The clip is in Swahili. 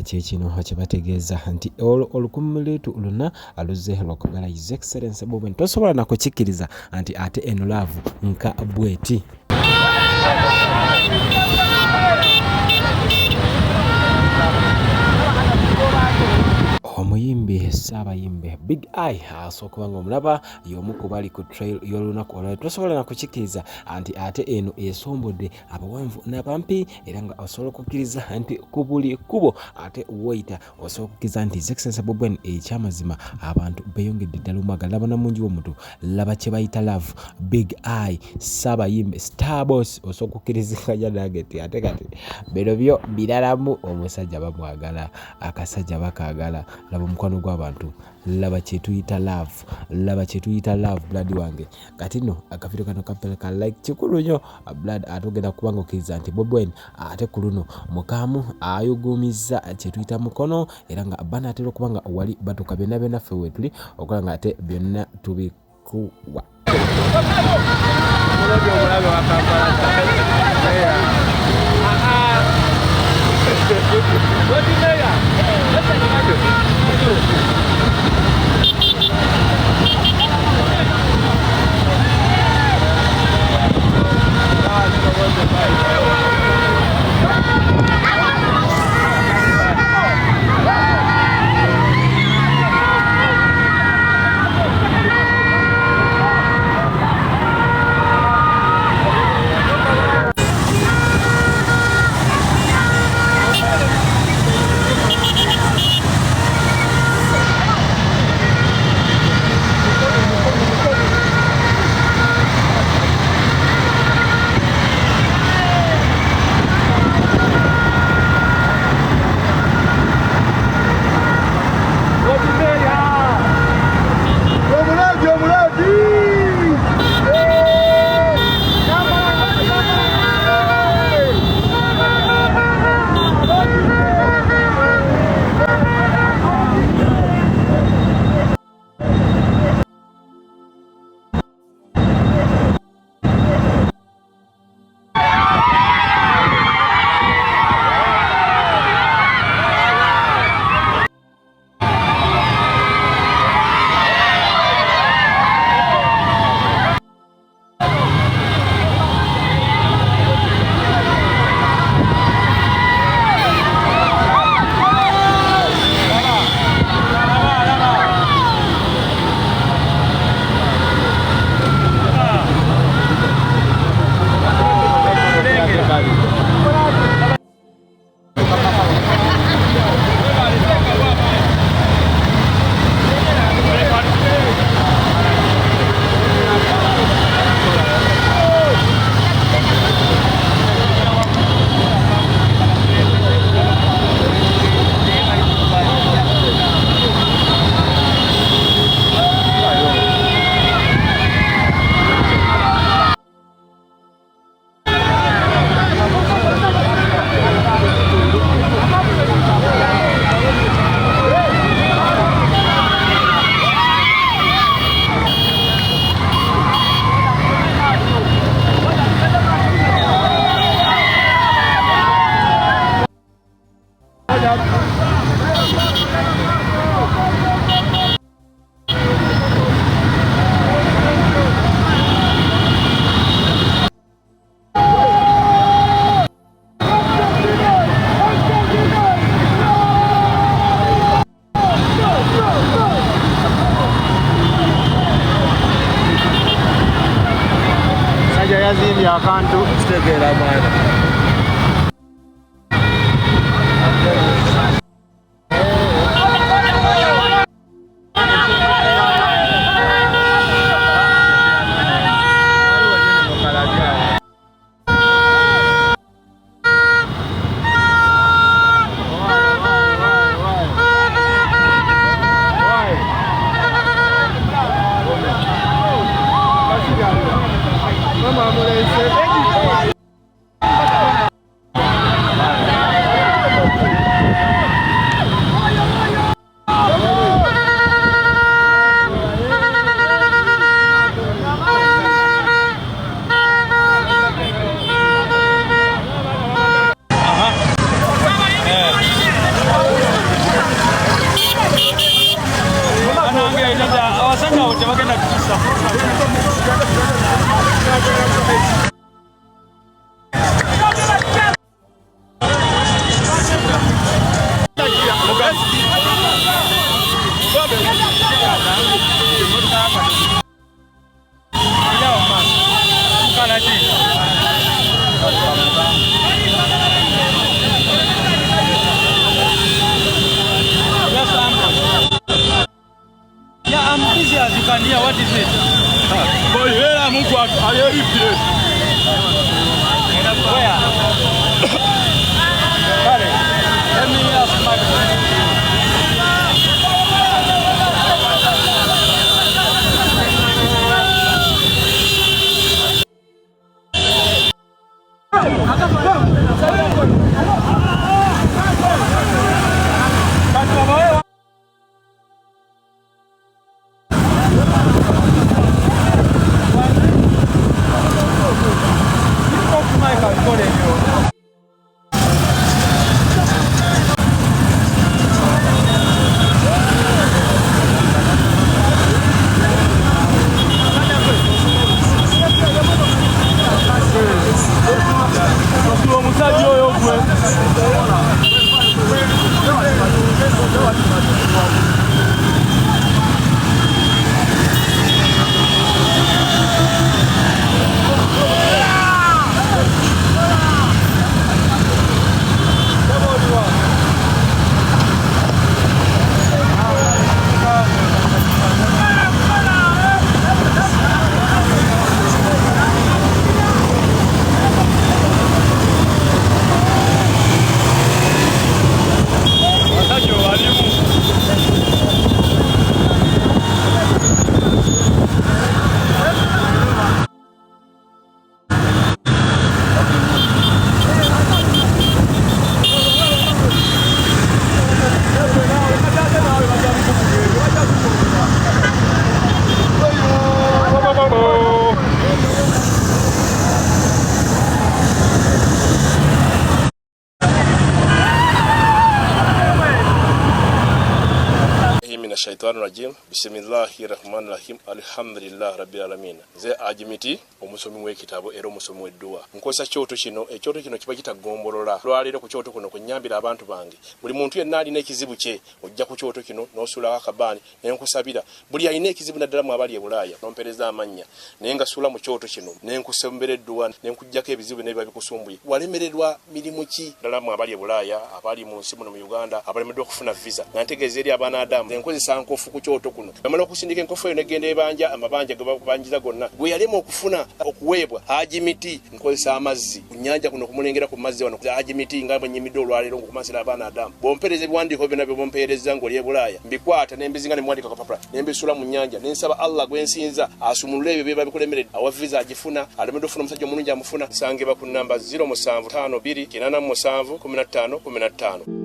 kyekino kye bategeeza nti olukumilitu luna aluze lwakugala His Excellency Bobi Wine tosobola na kukikkiriza nti ate eno laavu nka bweti. Omuyimbi Saabayimbi Bigeye asooka nga omulaba y'omu ku bali ku trail y'olunaku olwo tosobola na kukikkiriza nti ate eno esombodde abawanvu n'abampi era nga osobola okukkiriza nti ku buli kkubo ate woyita osobola okukkiriza nti His Excellency Bobi Wine ekyamazima abantu beeyongedde ddala omwagala. Laba Namunji w'omuntu laba kye bayita love Bigeye Saabayimbi Star Boss osobola okukkiriziganya nange nti ate kati bino byo biralamu omusajja bamwagala akasajja bakaagala. Laba Mukono gw'abantu laba kyetuyita love blood wange kati no akavidio kano kapeleka like kikulu nnyo blood atogenda kubanga okkiriza nti Bobi Wine ate ku luno mukamu ayugumiza kyetuyita mukono era nga bana atera okubanga wali batuka byonna byonna ffe wetuli okola nga ate byonna tubikuwa. yazimbi akantu kitegeera mwana. I'm busy as you can hear. What is it? Boy, where am I? Where? Let me ask my Shaitani rajim bismillahirrahmanirrahim alhamdulillah rabbil alamin ze ajimiti omusomi w'ekitabo era omusomi w'edduwa nkosa kyoto kino ekyoto kino kiba kitagombolola lwaliro ku kyoto kuno kunyambira abantu bange buli muntu yenna alina ekizibu kye ojja ku kyoto kino n'osula akabani nenkusabira buli alina ekizibu naddala mu abali e Bulaaya nompereza amanya nenga sula mu kyoto kino nenkusembera edduwa nenkujjako ebizibu ne bikusumbuye walemererwa mirimu ki ddala mu abali e Bulaaya abali mu nsi muno mu Uganda abalemeddwa okufuna visa nantegeeza eri abaana Adamu nenkozesa nkofu ku kyoto kuno bamala okusindika enkofu eyo negenda ebanja amabanja ge babanjiza gonna gwe yalema okufuna okuweebwa ajimiti nkozesa amazzi ku nnyanja kuno kumulengera ku mazzi wano ajimiti nga bwenyimidde olwaleero okumasira abaana Adamu bompereza ebiwandiiko byonna bye bompereza ng'oli e Bulaaya mbikwata nembizinga ne mwandika kapapula nembisula mu nnyanja nensaba Allah gwensinza asumulule ebyo bye babikulemeredde awa visa agifuna alemedde ofuna omusajja omulungi amufuna nsangibwa ku namba 075 2 87 15 15.